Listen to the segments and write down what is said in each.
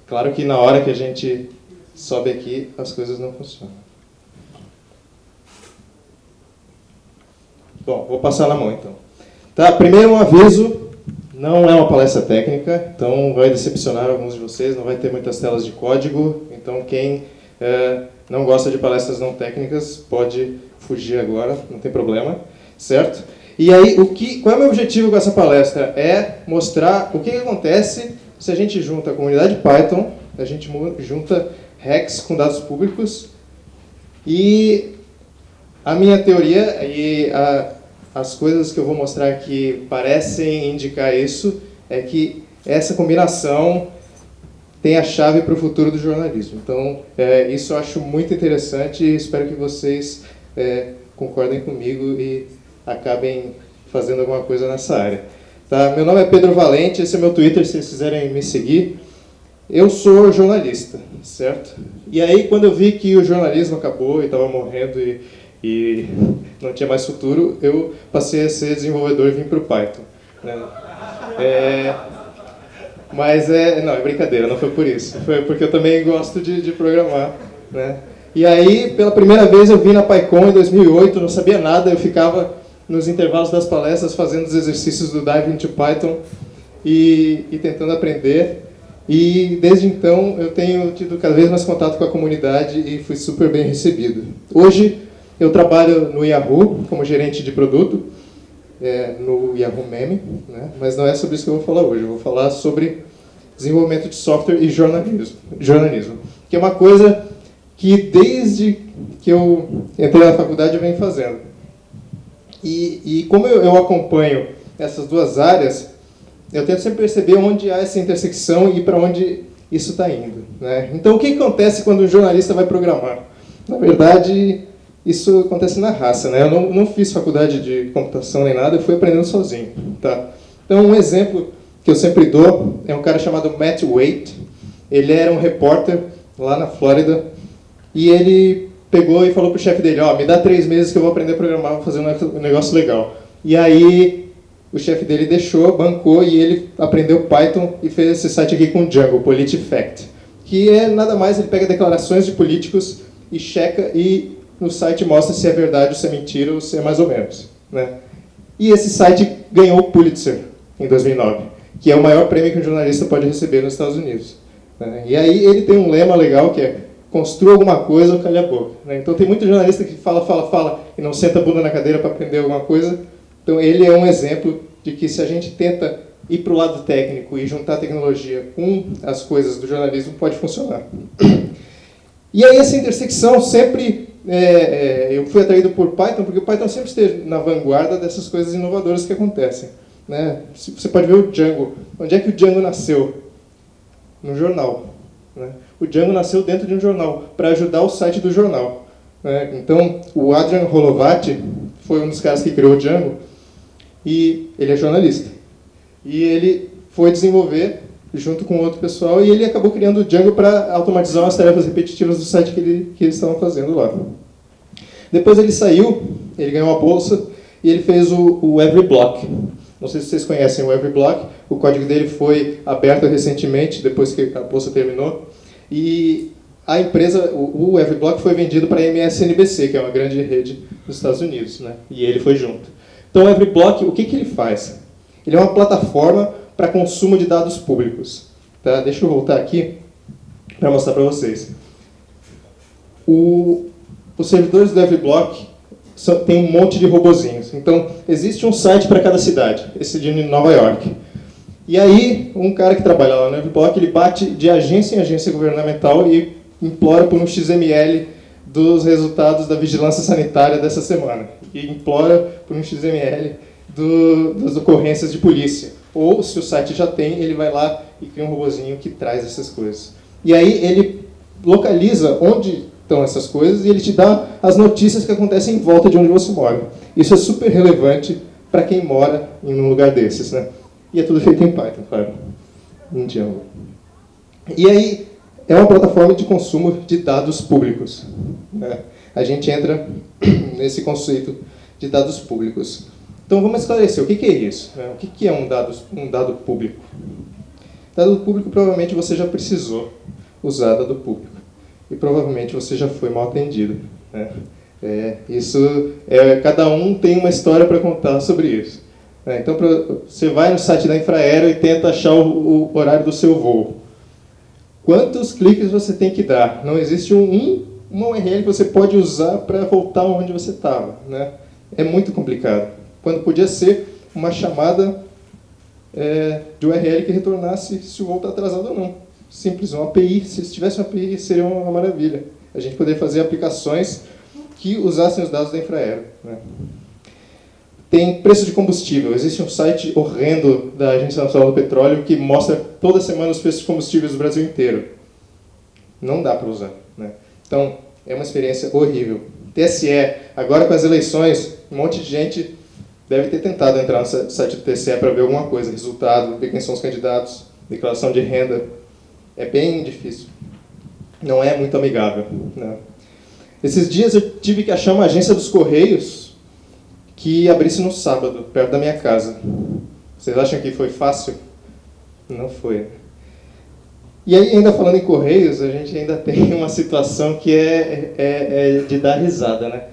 Claro que na hora que a gente sobe aqui, as coisas não funcionam. Bom, vou passar na mão então. Tá, primeiro um aviso, não é uma palestra técnica, então vai decepcionar alguns de vocês, não vai ter muitas telas de código, então quem não gosta de palestras não técnicas pode fugir agora, não tem problema, certo? E aí, qual é o meu objetivo com essa palestra? É mostrar o que acontece se a gente junta a comunidade Python, a gente junta hacks com dados públicos, e a minha teoria e as coisas que eu vou mostrar que parecem indicar isso, é que essa combinação tem a chave para o futuro do jornalismo. Então, isso eu acho muito interessante e espero que vocês concordem comigo e acabem fazendo alguma coisa nessa área. Tá? Meu nome é Pedro Valente, esse é meu Twitter, se vocês quiserem me seguir. Eu sou jornalista, certo? E aí, quando eu vi que o jornalismo acabou e estava morrendo e não tinha mais futuro, eu passei a ser desenvolvedor e vim para o Python. Né? Mas não, é brincadeira, não foi por isso. Foi porque eu também gosto de programar. Né? E aí, pela primeira vez, eu vim na PyCon em 2008, não sabia nada, eu ficava nos intervalos das palestras fazendo os exercícios do Dive into Python e tentando aprender. E desde então eu tenho tido cada vez mais contato com a comunidade e fui super bem recebido. Hoje eu trabalho no Yahoo como gerente de produto, no Yahoo Meme, né? Mas não é sobre isso que eu vou falar hoje. Eu vou falar sobre desenvolvimento de software e jornalismo, que é uma coisa que desde que eu entrei na faculdade eu venho fazendo. E como eu acompanho essas duas áreas, eu tento sempre perceber onde há essa intersecção e para onde isso está indo. Né? Então, o que acontece quando um jornalista vai programar? Na verdade, isso acontece na raça. Né? Eu não fiz faculdade de computação nem nada, eu fui aprendendo sozinho. Tá? Então, um exemplo que eu sempre dou é um cara chamado Matt Waite. Ele era um repórter lá na Flórida e ele pegou e falou para o chefe dele, me dá 3 meses que eu vou aprender a programar, vou fazer um negócio legal. E aí o chefe dele deixou, bancou, e ele aprendeu Python e fez esse site aqui com Django, PolitiFact, que é nada mais, ele pega declarações de políticos e checa, e no site mostra se é verdade, ou se é mentira, ou se é mais ou menos. Né? E esse site ganhou o Pulitzer em 2009, que é o maior prêmio que um jornalista pode receber nos Estados Unidos. Né? E aí ele tem um lema legal que é construa alguma coisa ou calha a boca. Né? Então tem muito jornalista que fala e não senta a bunda na cadeira para aprender alguma coisa. Então ele é um exemplo de que se a gente tenta ir para o lado técnico e juntar a tecnologia com as coisas do jornalismo, pode funcionar. E aí essa intersecção sempre... eu fui atraído por Python, porque o Python sempre esteve na vanguarda dessas coisas inovadoras que acontecem. Né? Você pode ver o Django. Onde é que o Django nasceu? No jornal. Né? O Django nasceu dentro de um jornal, para ajudar o site do jornal. Né? Então, o Adrian Holovaty foi um dos caras que criou o Django, e ele é jornalista. E ele foi desenvolver junto com outro pessoal, e ele acabou criando o Django para automatizar as tarefas repetitivas do site que eles estavam fazendo lá. Depois ele saiu, ele ganhou uma bolsa, e ele fez o Everyblock. Não sei se vocês conhecem o Everyblock, o código dele foi aberto recentemente, depois que a bolsa terminou. E a empresa, o Everyblock, foi vendido para a MSNBC, que é uma grande rede nos Estados Unidos. Né? E ele foi junto. Então, o Everyblock, o que ele faz? Ele é uma plataforma para consumo de dados públicos. Tá? Deixa eu voltar aqui para mostrar para vocês. Os servidores do Everyblock tem um monte de robozinhos. Então, existe um site para cada cidade, esse de Nova York. E aí, um cara que trabalha lá no Everyblock, ele bate de agência em agência governamental e implora por um XML dos resultados da vigilância sanitária dessa semana. E implora por um XML das ocorrências de polícia. Ou, se o site já tem, ele vai lá e cria um robozinho que traz essas coisas. E aí ele localiza onde estão essas coisas e ele te dá as notícias que acontecem em volta de onde você mora. Isso é super relevante para quem mora em um lugar desses. Né? E é tudo feito em Python, claro. Em Django. E aí, é uma plataforma de consumo de dados públicos. Né? A gente entra nesse conceito de dados públicos. Então vamos esclarecer, o que é isso? O que é um dado público? Dado público, provavelmente você já precisou usar dado público. E provavelmente você já foi mal atendido. Né? Cada um tem uma história para contar sobre isso. Então você vai no site da Infraero e tenta achar o horário do seu voo. Quantos cliques você tem que dar? Não existe uma URL que você pode usar para voltar onde você estava. Né? É muito complicado. Quando podia ser uma chamada de URL que retornasse se o voo está atrasado ou não. Simples, uma API. Se tivesse uma API, seria uma maravilha. A gente poderia fazer aplicações que usassem os dados da Infraero. Né? Tem preço de combustível. Existe um site horrendo da Agência Nacional do Petróleo que mostra toda semana os preços de combustíveis do Brasil inteiro. Não dá para usar. Né? Então, é uma experiência horrível. TSE, agora com as eleições, um monte de gente deve ter tentado entrar no site do TSE para ver alguma coisa, resultado, ver quem são os candidatos, declaração de renda. É bem difícil. Não é muito amigável. Né? Esses dias eu tive que achar uma agência dos Correios que abrisse no sábado, perto da minha casa. Vocês acham que foi fácil? Não foi. E aí, ainda falando em Correios, a gente ainda tem uma situação que é de dar risada. Né?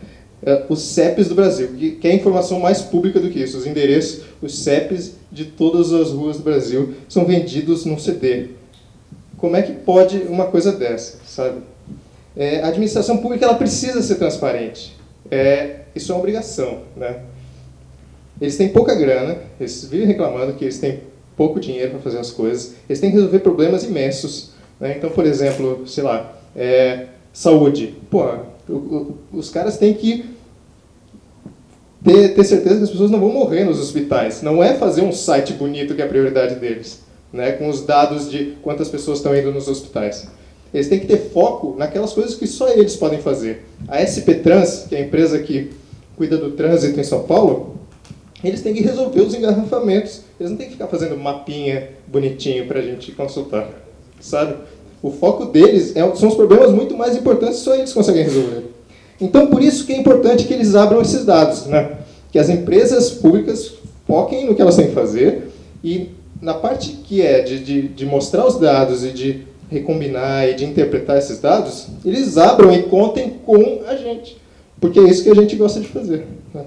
Os CEPs do Brasil, que é a informação mais pública do que isso. Os endereços, os CEPs de todas as ruas do Brasil são vendidos num CD. Como é que pode uma coisa dessa, sabe? A administração pública ela precisa ser transparente. Isso é uma obrigação. Né? Eles têm pouca grana, eles vivem reclamando que eles têm pouco dinheiro para fazer as coisas, eles têm que resolver problemas imensos. Né? Então, por exemplo, sei lá, saúde. Pô, os caras têm que ter certeza que as pessoas não vão morrer nos hospitais. Não é fazer um site bonito que é a prioridade deles, né? Com os dados de quantas pessoas estão indo nos hospitais. Eles têm que ter foco naquelas coisas que só eles podem fazer. A SP Trans, que é a empresa que cuida do trânsito em São Paulo, eles têm que resolver os engarrafamentos. Eles não têm que ficar fazendo mapinha bonitinho para a gente consultar, sabe? O foco deles são os problemas muito mais importantes que só eles conseguem resolver. Então, por isso que é importante que eles abram esses dados, né? Que as empresas públicas foquem no que elas têm que fazer e na parte que de mostrar os dados e de recombinar e de interpretar esses dados, eles abram e contem com a gente, porque é isso que a gente gosta de fazer. Né?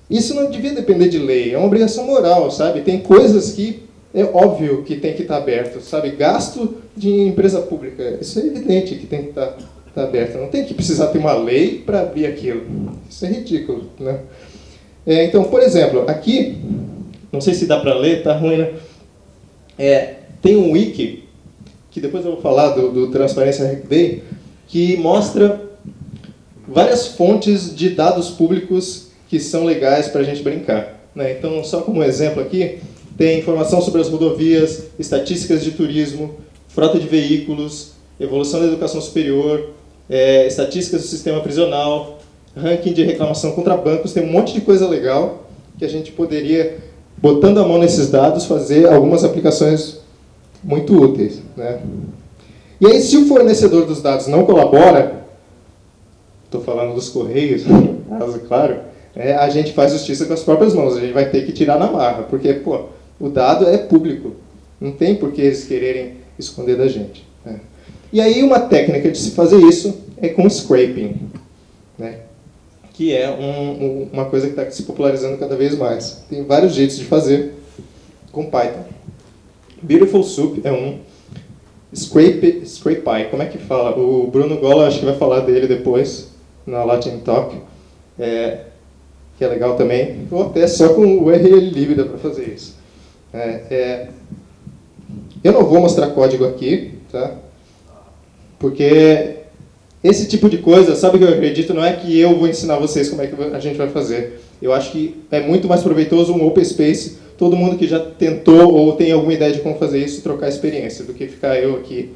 Isso não devia depender de lei, é uma obrigação moral, sabe? Tem coisas que é óbvio que tem que estar aberto, sabe? Gasto de empresa pública, isso é evidente que tem que estar aberto. Não tem que precisar ter uma lei para abrir aquilo. Isso é ridículo, né? Então, por exemplo, aqui, não sei se dá para ler, tá ruim, né? Tem um wiki, que depois eu vou falar do Transparência Hack Day, que mostra várias fontes de dados públicos que são legais para a gente brincar. Né? Então, só como exemplo aqui, tem informação sobre as rodovias, estatísticas de turismo, frota de veículos, evolução da educação superior, estatísticas do sistema prisional, ranking de reclamação contra bancos, tem um monte de coisa legal que a gente poderia, botando a mão nesses dados, fazer algumas aplicações muito úteis. Né? E aí, se o fornecedor dos dados não colabora, estou falando dos Correios, no caso, claro, a gente faz justiça com as próprias mãos, a gente vai ter que tirar na marra, porque pô, o dado é público, não tem por que eles quererem esconder da gente. Né? E aí uma técnica de se fazer isso é com scraping, né? Que é uma coisa que está se popularizando cada vez mais. Tem vários jeitos de fazer com Python. Beautiful Soup é um. Scrapy, como é que fala? O Bruno Gola, acho que vai falar dele depois, na Latin Talk. Que é legal também, ou até só com o URL livre dá para fazer isso. Eu não vou mostrar código aqui, tá? Porque esse tipo de coisa, sabe o que eu acredito? Não é que eu vou ensinar vocês como é que a gente vai fazer. Eu acho que é muito mais proveitoso um open space, todo mundo que já tentou ou tem alguma ideia de como fazer isso, trocar experiência, do que ficar eu aqui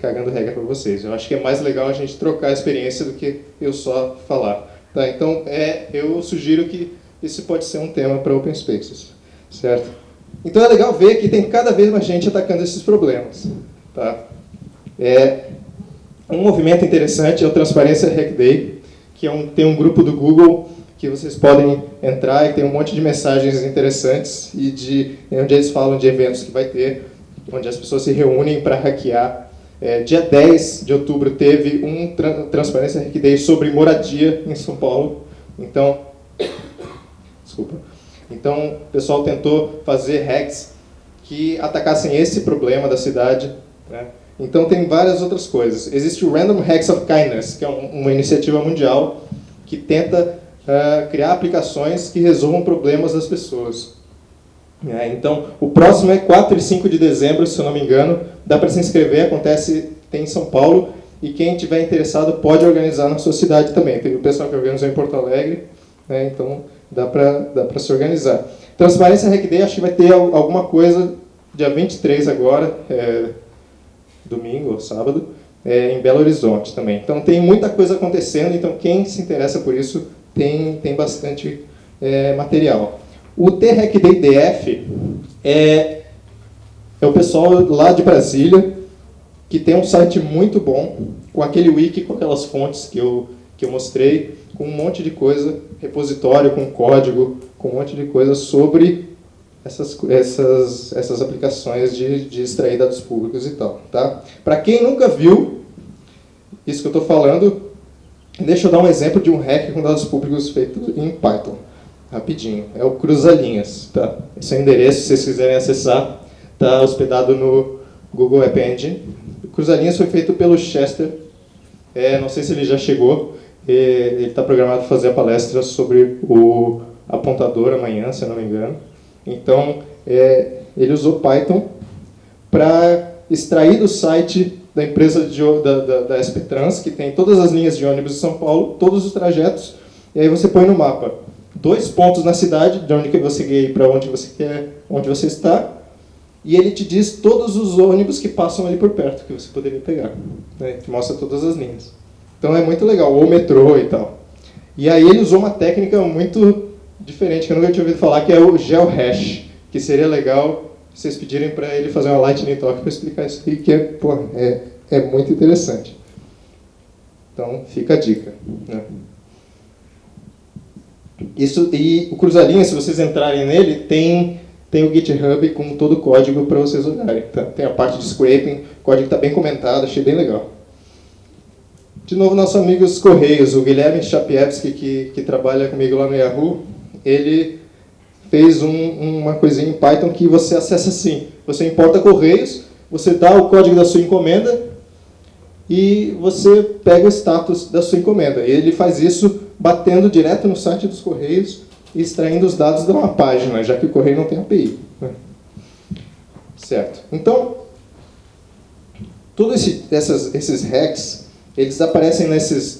cagando regra para vocês. Eu acho que é mais legal a gente trocar a experiência do que eu só falar. Tá, então, eu sugiro que isso pode ser um tema para Open Spaces, certo? Então, é legal ver que tem cada vez mais gente atacando esses problemas. Tá? Um movimento interessante é o Transparência Hack Day, que tem um grupo do Google que vocês podem entrar e tem um monte de mensagens interessantes e onde eles falam de eventos que vai ter, onde as pessoas se reúnem para hackear. Dia 10 de outubro teve um Transparência Hack Day sobre moradia em São Paulo. Então, desculpa. Então, o pessoal tentou fazer hacks que atacassem esse problema da cidade, né? Então, tem várias outras coisas. Existe o Random Hacks of Kindness, que é uma iniciativa mundial que tenta criar aplicações que resolvam problemas das pessoas. Então, o próximo é 4 e 5 de dezembro, se eu não me engano. Dá para se inscrever, tem em São Paulo. E quem tiver interessado pode organizar na sua cidade também. Tem o pessoal que organizou em Porto Alegre, né? Então dá para se organizar. Transparência Hack Day, acho que vai ter alguma coisa dia 23 agora, domingo ou sábado, em Belo Horizonte também. Então tem muita coisa acontecendo, então quem se interessa por isso tem bastante material. O T-Hack Day DF é o pessoal lá de Brasília, que tem um site muito bom, com aquele wiki, com aquelas fontes que eu mostrei, com um monte de coisa, repositório com código, com um monte de coisa sobre essas aplicações de extrair dados públicos e tal. Tá? Para quem nunca viu isso que eu estou falando, deixa eu dar um exemplo de um hack com dados públicos feito em Python. Rapidinho. É o Cruzalinhas. Tá? Esse é o endereço, se vocês quiserem acessar. Está hospedado no Google App Engine. O Cruzalinhas foi feito pelo Chester. Não sei se ele já chegou. Ele está programado para fazer a palestra sobre o apontador amanhã, se eu não me engano. Então, ele usou Python para extrair do site da empresa da SP Trans, que tem todas as linhas de ônibus de São Paulo, todos os trajetos, e aí você põe no mapa 2 pontos na cidade, de onde que você quer ir para onde você está, e ele te diz todos os ônibus que passam ali por perto, que você poderia pegar, né? Que mostra todas as linhas. Então é muito legal, ou metrô e tal. E aí ele usou uma técnica muito diferente, que eu nunca tinha ouvido falar, que é o GeoHash, que seria legal vocês pedirem para ele fazer uma Lightning Talk para explicar isso aqui, que é muito interessante. Então fica a dica, né? E o Cruzalinhas, se vocês entrarem nele, tem o GitHub com todo o código para vocês olharem. Tá? Tem a parte de scraping, o código está bem comentado, achei bem legal. De novo, nossos amigos Correios, o Guilherme Chapievski, que trabalha comigo lá no Yahoo, ele fez uma coisinha em Python que você acessa assim. Você importa Correios, você dá o código da sua encomenda e você pega o status da sua encomenda. E ele faz isso batendo direto no site dos Correios e extraindo os dados de uma página, já que o Correio não tem API. Certo. Então, todos esses hacks, eles aparecem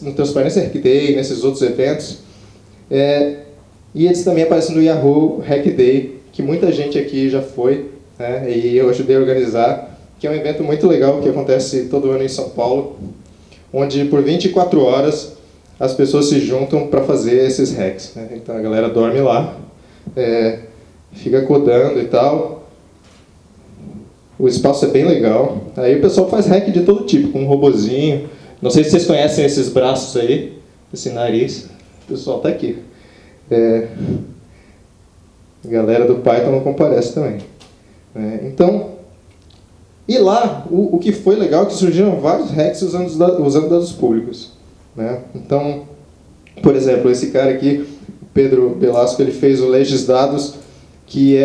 no Transparência Hack Day, nesses outros eventos, e eles também aparecem no Yahoo Hack Day, que muita gente aqui já foi, né, e eu ajudei a organizar, que é um evento muito legal que acontece todo ano em São Paulo, onde por 24 horas as pessoas se juntam para fazer esses hacks, né? Então a galera dorme lá, fica codando e tal. O espaço é bem legal. Aí o pessoal faz hack de todo tipo, com um robozinho. Não sei se vocês conhecem esses braços aí, esse nariz. O pessoal está aqui. A galera do Python não comparece também. Então, e lá, o que foi legal é que surgiram vários hacks usando dados públicos. Né? Então, por exemplo, esse cara aqui, Pedro Velasco, ele fez o Legisdados, que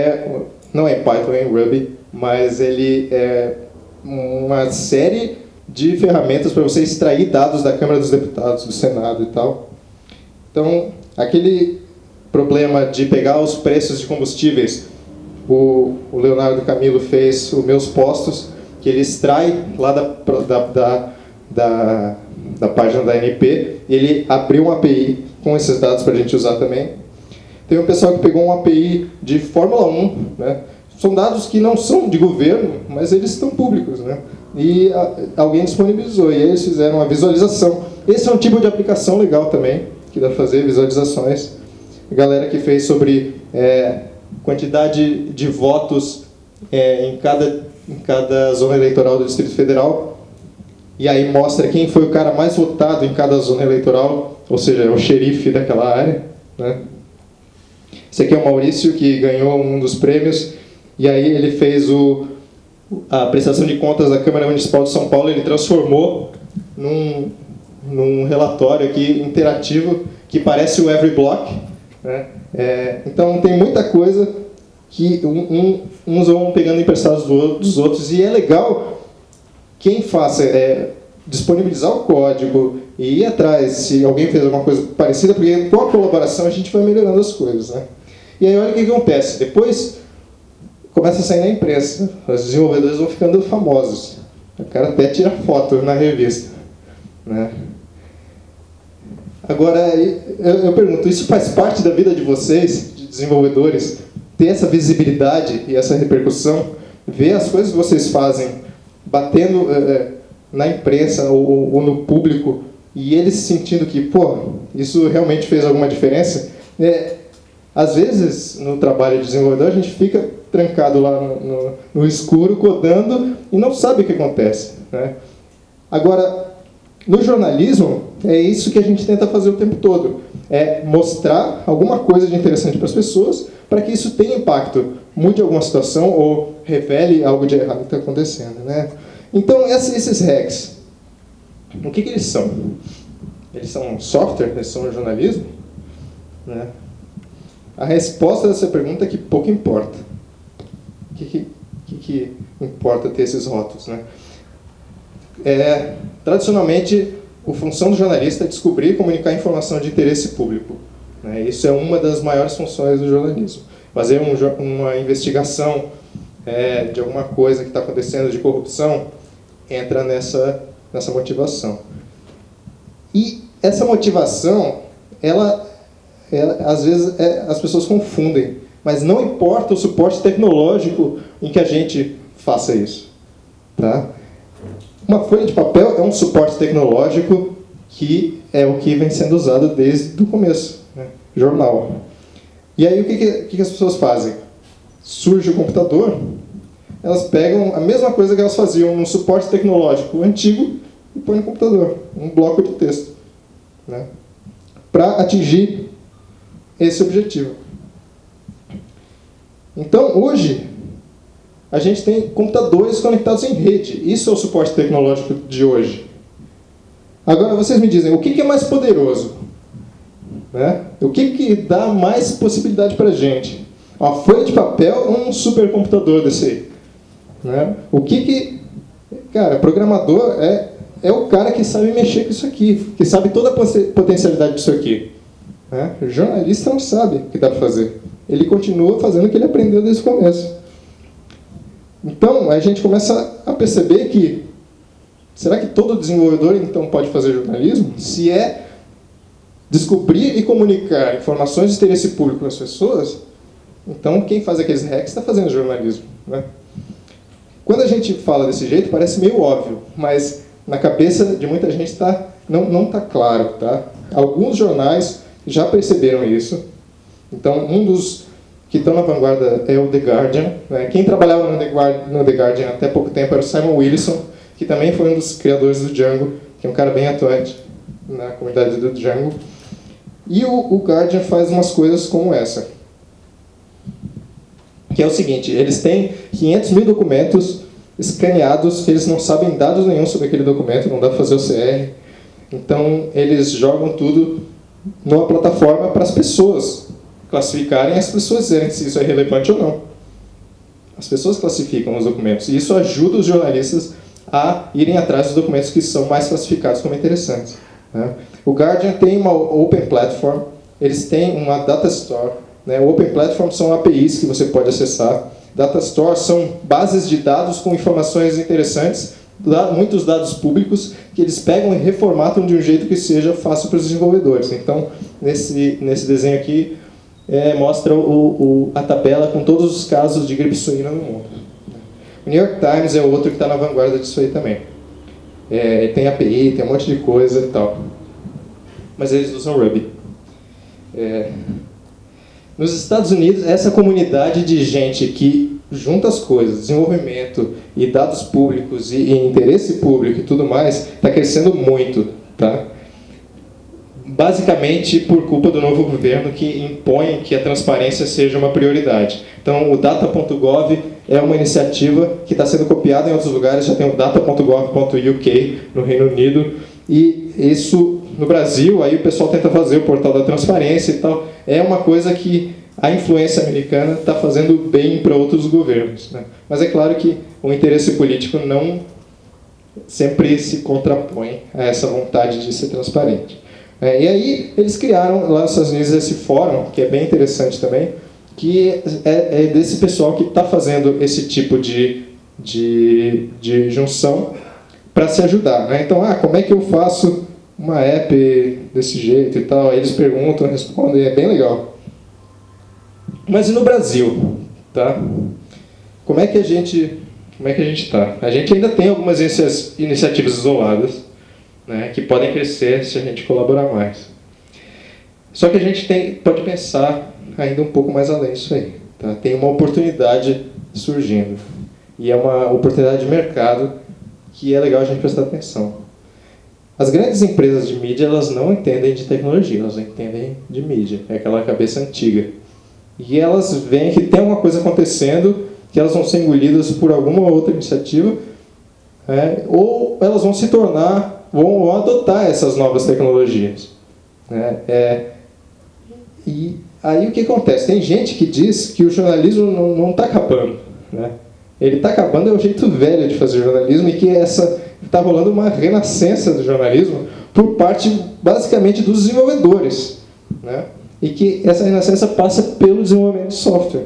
não é em Python, é em Ruby, mas ele é uma série de ferramentas para você extrair dados da Câmara dos Deputados, do Senado e tal. Então, aquele problema de pegar os preços de combustíveis, o Leonardo Camilo fez os Meus Postos, que ele extrai lá da página da ANP, ele abriu uma API com esses dados para a gente usar também. Tem um pessoal que pegou uma API de Fórmula 1, né? São dados que não são de governo, mas eles estão públicos, né? E alguém disponibilizou, e eles fizeram uma visualização. Esse é um tipo de aplicação legal também, que dá para fazer visualizações. A galera que fez sobre quantidade de votos em cada zona eleitoral do Distrito Federal, e aí mostra quem foi o cara mais votado em cada zona eleitoral, ou seja, é o xerife daquela área. né? Esse aqui é o Maurício, que ganhou um dos prêmios, e aí ele fez a prestação de contas da Câmara Municipal de São Paulo, ele transformou num relatório aqui interativo que parece o Everyblock, né? Então tem muita coisa que uns vão pegando emprestados dos outros, e é legal quem faça disponibilizar o código e ir atrás se alguém fez alguma coisa parecida, porque com a colaboração a gente vai melhorando as coisas, né? E aí olha o que acontece, depois começa a sair na imprensa, os desenvolvedores vão ficando famosos, o cara até tira foto na revista, né? Agora, eu pergunto, isso faz parte da vida de vocês, de desenvolvedores, ter essa visibilidade e essa repercussão, ver as coisas que vocês fazem batendo na imprensa ou no público, e eles sentindo que, pô, isso realmente fez alguma diferença? Às vezes, no trabalho de desenvolvedor, a gente fica trancado lá no escuro, codando, e não sabe o que acontece, né? Agora, no jornalismo, é isso que a gente tenta fazer o tempo todo. É mostrar alguma coisa de interessante para as pessoas, para que isso tenha impacto, mude alguma situação ou revele algo de errado que está acontecendo, né? Então, esses hacks, o que eles são? Eles são software? Eles são jornalismo? Né? A resposta dessa pergunta é que pouco importa. O que importa ter esses rótulos, né? Tradicionalmente, a função do jornalista é descobrir e comunicar informação de interesse público, né? Isso é uma das maiores funções do jornalismo. Fazer uma investigação de alguma coisa que está acontecendo de corrupção entra nessa motivação. E essa motivação, às vezes as pessoas confundem, mas não importa o suporte tecnológico em que a gente faça isso, tá? Uma folha de papel é um suporte tecnológico que é o que vem sendo usado desde o começo, né? Jornal. E aí o que as pessoas fazem? Surge o computador, elas pegam a mesma coisa que elas faziam num suporte tecnológico antigo e põem no computador, um bloco de texto, né? Para atingir esse objetivo. Então, hoje, a gente tem computadores conectados em rede. Isso é o suporte tecnológico de hoje. Agora, vocês me dizem, o que é mais poderoso? Né? O que dá mais possibilidade para a gente? Uma folha de papel ou um supercomputador desse aí? Né? Cara, programador é o cara que sabe mexer com isso aqui, que sabe toda a potencialidade disso aqui. Né? O jornalista não sabe o que dá para fazer. Ele continua fazendo o que ele aprendeu desde o começo. Então, a gente começa a perceber que, será que todo desenvolvedor, então, pode fazer jornalismo? Se é descobrir e comunicar informações de interesse público para as pessoas, então, quem faz aqueles hacks está fazendo jornalismo, né? Quando a gente fala desse jeito, parece meio óbvio, mas na cabeça de muita gente não está claro, tá? Alguns jornais já perceberam isso. Então, um dos que estão na vanguarda é o The Guardian, né? Quem trabalhava no The Guardian até pouco tempo era o Simon Willison, que também foi um dos criadores do Django, que é um cara bem atuante na comunidade do Django. E o Guardian faz umas coisas como essa, que é o seguinte: eles têm 500 mil documentos escaneados, que eles não sabem dados nenhum sobre aquele documento, não dá para fazer OCR. Então, eles jogam tudo numa plataforma para as pessoas classificarem, as pessoas dizerem se isso é relevante ou não. As pessoas classificam os documentos, e isso ajuda os jornalistas a irem atrás dos documentos que são mais classificados como interessantes, né? O Guardian tem uma Open Platform, eles têm uma Data Store, né? O Open Platform são APIs que você pode acessar. Data Store são bases de dados com informações interessantes, muitos dados públicos, que eles pegam e reformatam de um jeito que seja fácil para os desenvolvedores. Então, nesse desenho aqui, mostra a tabela com todos os casos de gripe suína no mundo. O New York Times é outro que está na vanguarda disso aí também. Tem API, tem um monte de coisa e tal. Mas eles usam Ruby. Nos Estados Unidos, essa comunidade de gente que junta as coisas, desenvolvimento e dados públicos e interesse público e tudo mais, está crescendo muito, tá? basicamente por culpa do novo governo que impõe que a transparência seja uma prioridade. Então, o data.gov é uma iniciativa que está sendo copiada em outros lugares, já tem o data.gov.uk no Reino Unido, e isso no Brasil, aí o pessoal tenta fazer o portal da transparência e tal. É uma coisa que a influência americana está fazendo bem para outros governos, né? Mas é claro que o interesse político não sempre se contrapõe a essa vontade de ser transparente. E aí eles criaram lá nos Estados Unidos esse fórum, que é bem interessante também, que é desse pessoal que está fazendo esse tipo de junção para se ajudar, né? Então, como é que eu faço uma app desse jeito e tal? Aí eles perguntam, respondem, é bem legal. Mas e no Brasil? Tá? Como é que a gente está? A gente ainda tem algumas iniciativas isoladas, né, que podem crescer se a gente colaborar mais. Só que a gente pode pensar ainda um pouco mais além disso aí. Tá? Tem uma oportunidade surgindo. E é uma oportunidade de mercado que é legal a gente prestar atenção. As grandes empresas de mídia, elas não entendem de tecnologia, elas entendem de mídia. É aquela cabeça antiga. E elas veem que tem alguma coisa acontecendo, que elas vão ser engolidas por alguma outra iniciativa, ou elas vão se tornar, vão adotar essas novas tecnologias. E aí o que acontece? Tem gente que diz que o jornalismo não está acabando, né? Ele está acabando, é o jeito velho de fazer jornalismo, e que está rolando uma renascença do jornalismo por parte, basicamente, dos desenvolvedores, né? E que essa renascença passa pelo desenvolvimento de software.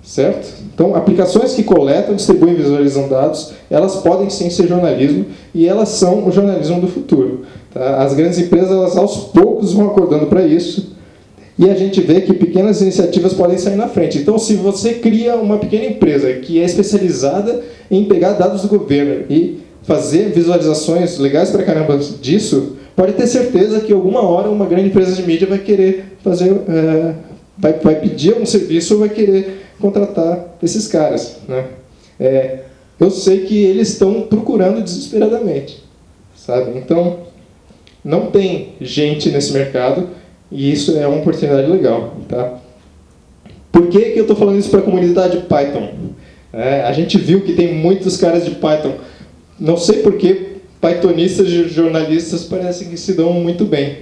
Certo? Então, aplicações que coletam, distribuem e visualizam dados, elas podem sim ser jornalismo, e elas são o jornalismo do futuro. Tá? As grandes empresas, elas aos poucos vão acordando para isso, e a gente vê que pequenas iniciativas podem sair na frente. Então, se você cria uma pequena empresa que é especializada em pegar dados do governo e fazer visualizações legais para caramba disso, pode ter certeza que alguma hora uma grande empresa de mídia vai querer fazer, vai pedir algum serviço ou vai querer contratar esses caras, né? Eu sei que eles estão procurando desesperadamente, sabe? Então, não tem gente nesse mercado, e isso é uma oportunidade legal, tá? Por que eu estou falando isso para a comunidade Python? A gente viu que tem muitos caras de Python. Não sei por que pythonistas e jornalistas parecem que se dão muito bem.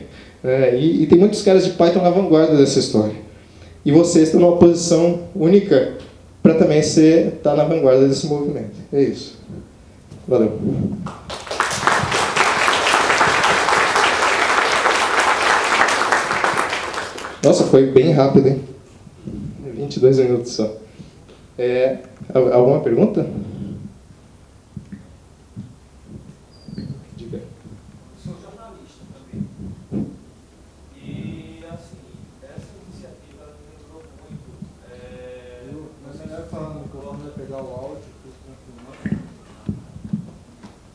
E tem muitos caras de Python na vanguarda dessa história. E vocês estão numa posição única para também estar na vanguarda desse movimento. É isso. Valeu. Nossa, foi bem rápido, hein? 22 minutos só. Alguma pergunta? Diga. Sou jornalista também. E, assim, essa iniciativa me lembrou muito. Mas melhor falar no microfone, vai pegar o áudio, confirmar.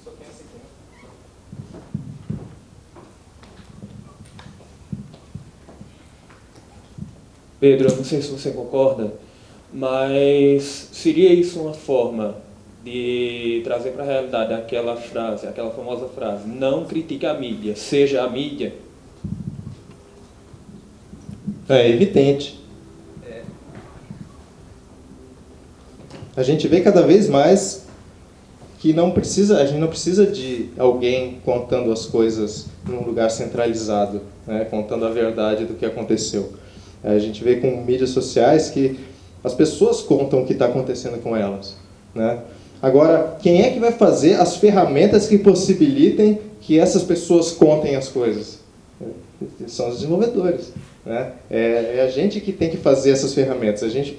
Só tem esse aqui, né? Pedro, eu não sei se você concorda, mas seria isso uma forma de trazer para a realidade aquela frase, aquela famosa frase, não critique a mídia, seja a mídia? É evidente. A gente vê cada vez mais que a gente não precisa de alguém contando as coisas num lugar centralizado, né, contando a verdade do que aconteceu. A gente vê com mídias sociais que as pessoas contam o que está acontecendo com elas, né? Agora, quem é que vai fazer as ferramentas que possibilitem que essas pessoas contem as coisas? São os desenvolvedores, né? É a gente que tem que fazer essas ferramentas. A gente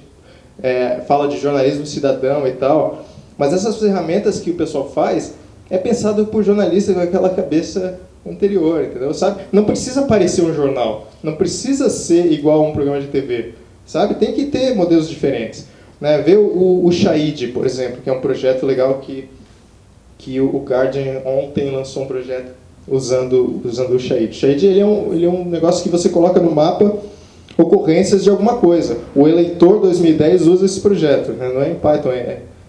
fala de jornalismo cidadão e tal, mas essas ferramentas que o pessoal faz é pensado por jornalistas com aquela cabeça anterior, entendeu? Sabe? Não precisa parecer um jornal, não precisa ser igual a um programa de TV, sabe? Tem que ter modelos diferentes, né? Vê o Shahid, por exemplo, que é um projeto legal que o Guardian ontem lançou um projeto usando o Shahid. O Shahid ele é um negócio que você coloca no mapa ocorrências de alguma coisa. O Eleitor 2010 usa esse projeto, né? Não é em Python,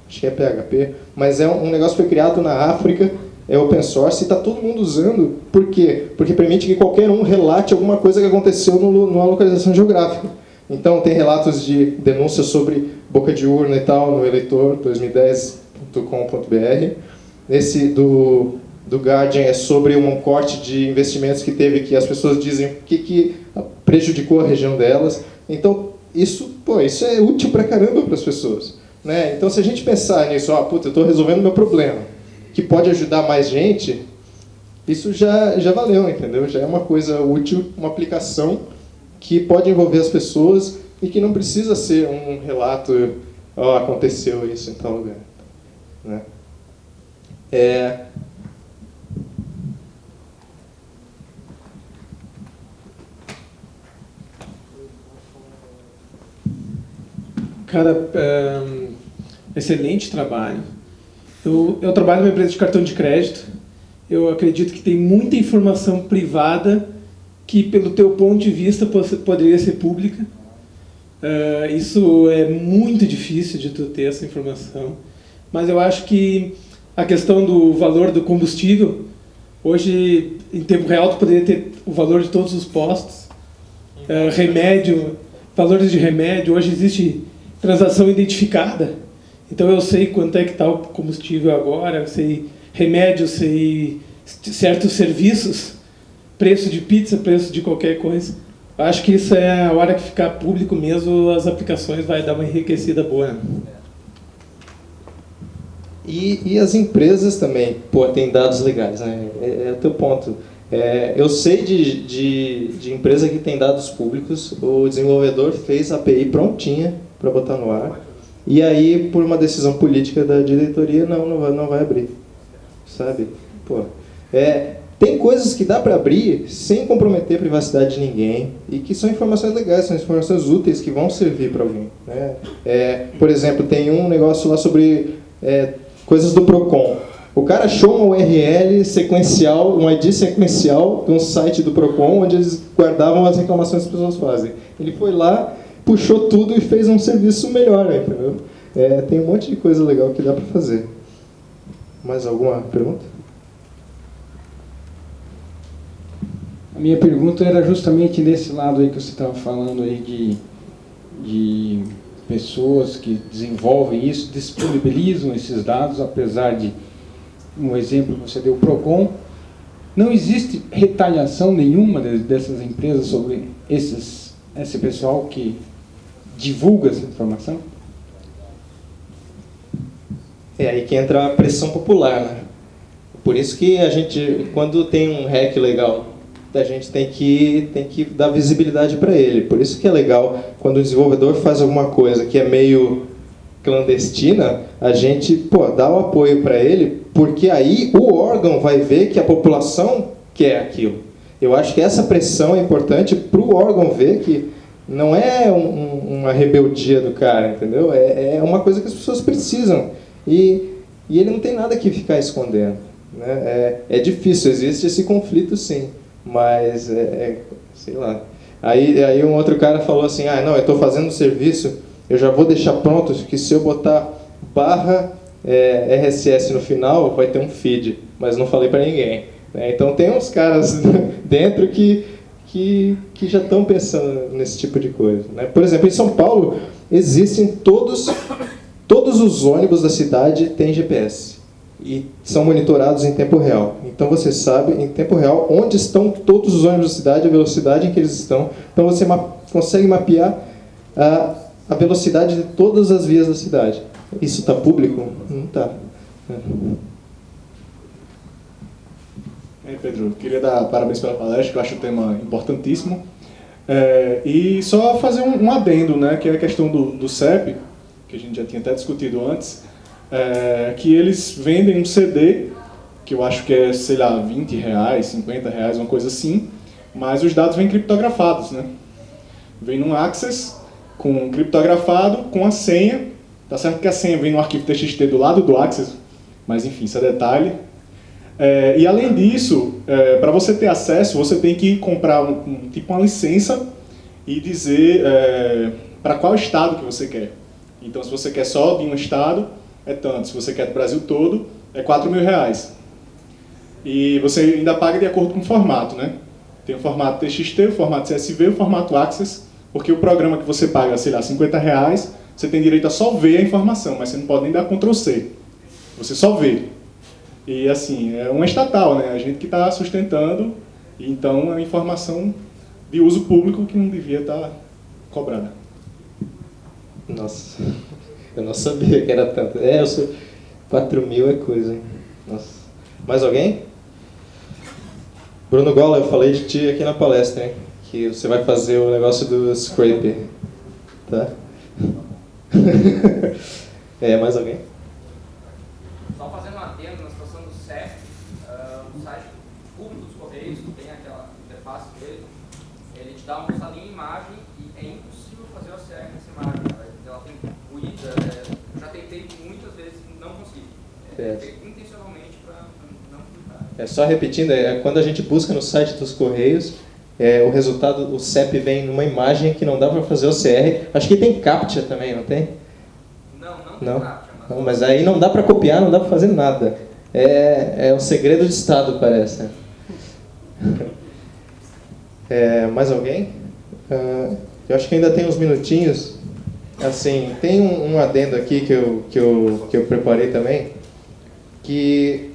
acho que é PHP, mas é um negócio que foi criado na África é open source e está todo mundo usando. Por quê? Porque permite que qualquer um relate alguma coisa que aconteceu numa localização geográfica. Então, tem relatos de denúncias sobre boca de urna e tal, no eleitor, 2010.com.br. Esse do Guardian é sobre um corte de investimentos que teve, que as pessoas dizem que prejudicou a região delas. Então, isso é útil pra caramba para as pessoas, né? Então, se a gente pensar nisso, eu estou resolvendo meu problema, que pode ajudar mais gente, isso já valeu, entendeu? Já é uma coisa útil, uma aplicação que pode envolver as pessoas e que não precisa ser um relato, aconteceu isso em tal lugar, né? Cara, excelente trabalho. Eu trabalho numa empresa de cartão de crédito. Eu acredito que tem muita informação privada que, pelo teu ponto de vista, poderia ser pública. Isso é muito difícil de tu ter essa informação. Mas eu acho que a questão do valor do combustível, hoje, em tempo real, tu poderia ter o valor de todos os postos. Remédio, valores de remédio, hoje existe transação identificada. Então eu sei quanto é que está o combustível agora, eu sei remédio, sei certos serviços, preço de pizza, preço de qualquer coisa. Eu acho que isso é a hora que ficar público mesmo, as aplicações vai dar uma enriquecida boa, né? E as empresas também, têm dados legais, né? É o teu ponto. Eu sei de empresa que tem dados públicos, o desenvolvedor fez a API prontinha para botar no ar, e aí, por uma decisão política da diretoria, não vai abrir, sabe? Tem coisas que dá para abrir sem comprometer a privacidade de ninguém, e que são informações legais, são informações úteis que vão servir para alguém, né? Por exemplo, tem um negócio lá sobre coisas do Procon. O cara achou uma URL sequencial, um ID sequencial de um site do Procon, onde eles guardavam as reclamações que as pessoas fazem. Ele foi lá, puxou tudo e fez um serviço melhor, entendeu? Tem um monte de coisa legal que dá para fazer. Mais alguma pergunta? A minha pergunta era justamente nesse lado aí que você estava falando aí de pessoas que desenvolvem isso, disponibilizam esses dados, apesar de um exemplo que você deu, o Procon. Não existe retaliação nenhuma dessas empresas sobre esse pessoal que divulga essa informação? É aí que entra a pressão popular, né? Por isso que a gente, quando tem um hack legal, a gente tem que dar visibilidade para ele. Por isso que é legal, quando o desenvolvedor faz alguma coisa que é meio clandestina, a gente dá o apoio para ele, porque aí o órgão vai ver que a população quer aquilo. Eu acho que essa pressão é importante para o órgão ver que não é uma rebeldia do cara, entendeu? É uma coisa que as pessoas precisam. E ele não tem nada que ficar escondendo, né? É difícil, existe esse conflito sim, mas sei lá. Aí um outro cara falou assim, não, eu estou fazendo um serviço, eu já vou deixar pronto que se eu botar /RSS no final, vai ter um feed, mas não falei para ninguém, né? Então tem uns caras dentro que já estão pensando nesse tipo de coisa, né? Por exemplo, em São Paulo, existem todos os ônibus da cidade têm GPS e são monitorados em tempo real. Então você sabe em tempo real onde estão todos os ônibus da cidade, a velocidade em que eles estão. Então você consegue mapear a velocidade de todas as vias da cidade. Isso está público? Não está. Pedro, queria dar parabéns pela palestra, que eu acho o tema importantíssimo. E só fazer um adendo, né, que é a questão do CEP, que a gente já tinha até discutido antes, que eles vendem um CD, que eu acho que é, sei lá, R$20, R$50, uma coisa assim, mas os dados vêm criptografados, né? Vem num Access, criptografado, com a senha. Tá certo que a senha vem no arquivo TXT do lado do Access, mas enfim, isso é detalhe. E além disso, para você ter acesso, você tem que comprar tipo uma licença e dizer para qual estado que você quer. Então, se você quer só de um estado, é tanto. Se você quer do Brasil todo, é R$4.000. E você ainda paga de acordo com o formato, né? Tem o formato TXT, o formato CSV, o formato Access, porque o programa que você paga, sei lá, R$50, você tem direito a só ver a informação, mas você não pode nem dar Ctrl+C. Você só vê. E assim, é uma estatal, né? A gente que está sustentando, e então é uma informação de uso público que não devia estar cobrada. Nossa, eu não sabia que era tanto. 4.000 é coisa, hein? Nossa. Mais alguém? Bruno Gola, eu falei de ti aqui na palestra, hein? Que você vai fazer o negócio do scrape, tá? Mais alguém? Só fazendo um adendo na situação do CEP, o site público dos Correios, que tem aquela interface dele, ele te dá uma mostralinha em imagem e é impossível fazer o OCR nessa imagem. Ela tem ruída, eu já tentei muitas vezes e não consigo. Intencionalmente para não clicar. Só repetindo, quando a gente busca no site dos Correios, o resultado, o CEP vem numa imagem que não dá para fazer OCR. Acho que tem CAPTCHA também, não tem? Não tem CAPTCHA. Não, mas aí não dá para copiar, não dá para fazer nada. É um segredo de Estado, parece. Mais alguém? Eu acho que ainda tem uns minutinhos. Assim, tem um adendo aqui que eu preparei também, que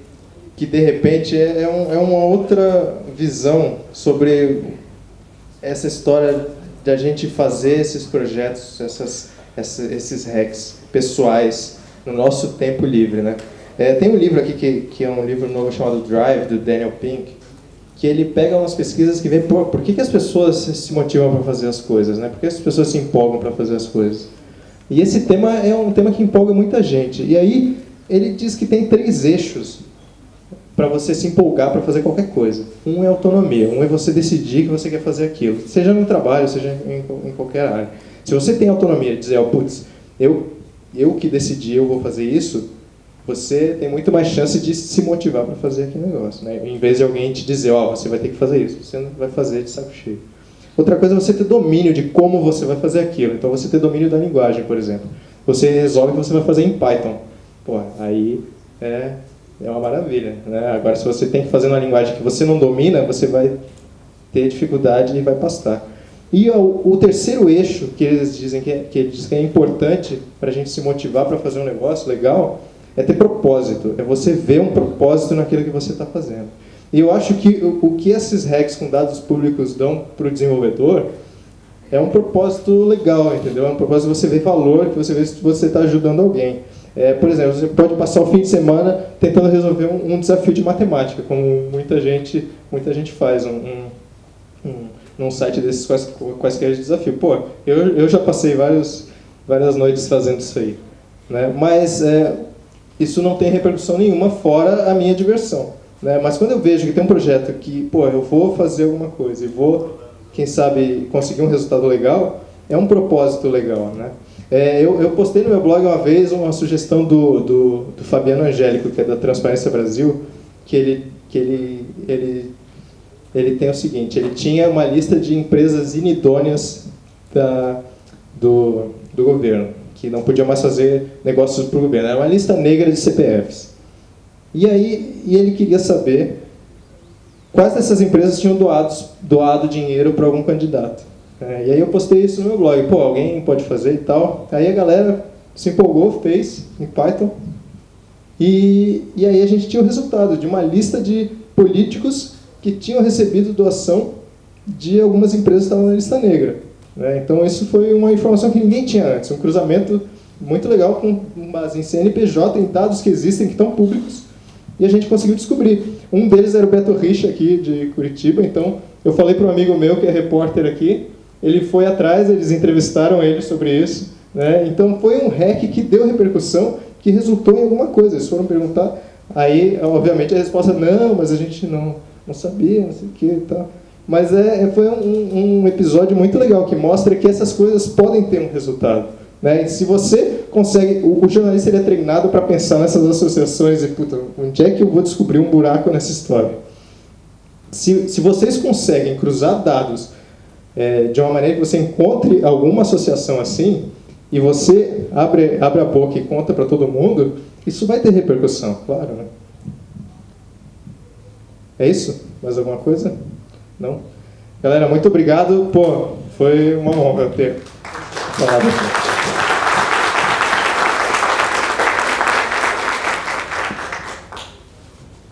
de repente é uma outra visão sobre essa história de a gente fazer esses projetos, esses hacks pessoais no nosso tempo livre, né? Tem um livro aqui que é um livro novo chamado Drive, do Daniel Pink, que ele pega umas pesquisas que vê por que as pessoas se motivam para fazer as coisas, né? Por que as pessoas se empolgam para fazer as coisas? E esse tema é um tema que empolga muita gente. E aí ele diz que tem 3 eixos para você se empolgar para fazer qualquer coisa. Um é autonomia, um é você decidir que você quer fazer aquilo, seja no trabalho, seja em qualquer área. Se você tem autonomia de dizer, putz, eu que decidi, eu vou fazer isso, você tem muito mais chance de se motivar para fazer aquele negócio, né? Em vez de alguém te dizer, você vai ter que fazer isso, você não vai fazer de saco cheio. Outra coisa é você ter domínio de como você vai fazer aquilo. Então você ter domínio da linguagem, por exemplo. Você resolve que você vai fazer em Python. Aí é uma maravilha, né? Agora, se você tem que fazer uma linguagem que você não domina, você vai ter dificuldade e vai pastar. E o terceiro eixo que eles dizem que é importante para a gente se motivar para fazer um negócio legal é ter propósito. É você ver um propósito naquilo que você está fazendo. E eu acho que o que esses hacks com dados públicos dão para o desenvolvedor é um propósito legal, entendeu? É um propósito de você ver valor, que você vê se você está ajudando alguém. Por exemplo, você pode passar o fim de semana tentando resolver um desafio de matemática, como muita gente faz num site desses quaisquer desafio. Eu já passei várias noites fazendo isso aí, né? Mas isso não tem repercussão nenhuma fora a minha diversão, né? Mas quando eu vejo que tem um projeto que, eu vou fazer alguma coisa e vou, quem sabe, conseguir um resultado legal, é um propósito legal, né? Eu postei no meu blog uma vez uma sugestão do Fabiano Angélico, que é da Transparência Brasil, que ele tem o seguinte: ele tinha uma lista de empresas inidôneas do governo, que não podiam mais fazer negócios para o governo. Era uma lista negra de CPFs. E ele queria saber quais dessas empresas tinham doado dinheiro para algum candidato. E aí eu postei isso no meu blog. Alguém pode fazer e tal. Aí a galera se empolgou, fez em Python. E aí a gente tinha o resultado de uma lista de políticos que tinham recebido doação de algumas empresas que estavam na lista negra. Então isso foi uma informação que ninguém tinha antes. Um cruzamento muito legal com base em CNPJ, em dados que existem, que estão públicos. E a gente conseguiu descobrir. Um deles era o Beto Richa, aqui de Curitiba. Então eu falei para um amigo meu, que é repórter aqui. Ele foi atrás, eles entrevistaram ele sobre isso, né? Então foi um hack que deu repercussão, que resultou em alguma coisa. Eles foram perguntar, aí obviamente a resposta não, mas a gente não sabia, não sei o que e tal. Mas foi um episódio muito legal, que mostra que essas coisas podem ter um resultado, né? E se você consegue, o jornalista ele é treinado para pensar nessas associações e, onde é que eu vou descobrir um buraco nessa história? Se vocês conseguem cruzar dados de uma maneira que você encontre alguma associação assim, e você abre a boca e conta para todo mundo, isso vai ter repercussão, claro, né? É isso? Mais alguma coisa? Não? Galera, muito obrigado. Pô, foi uma honra ter falado.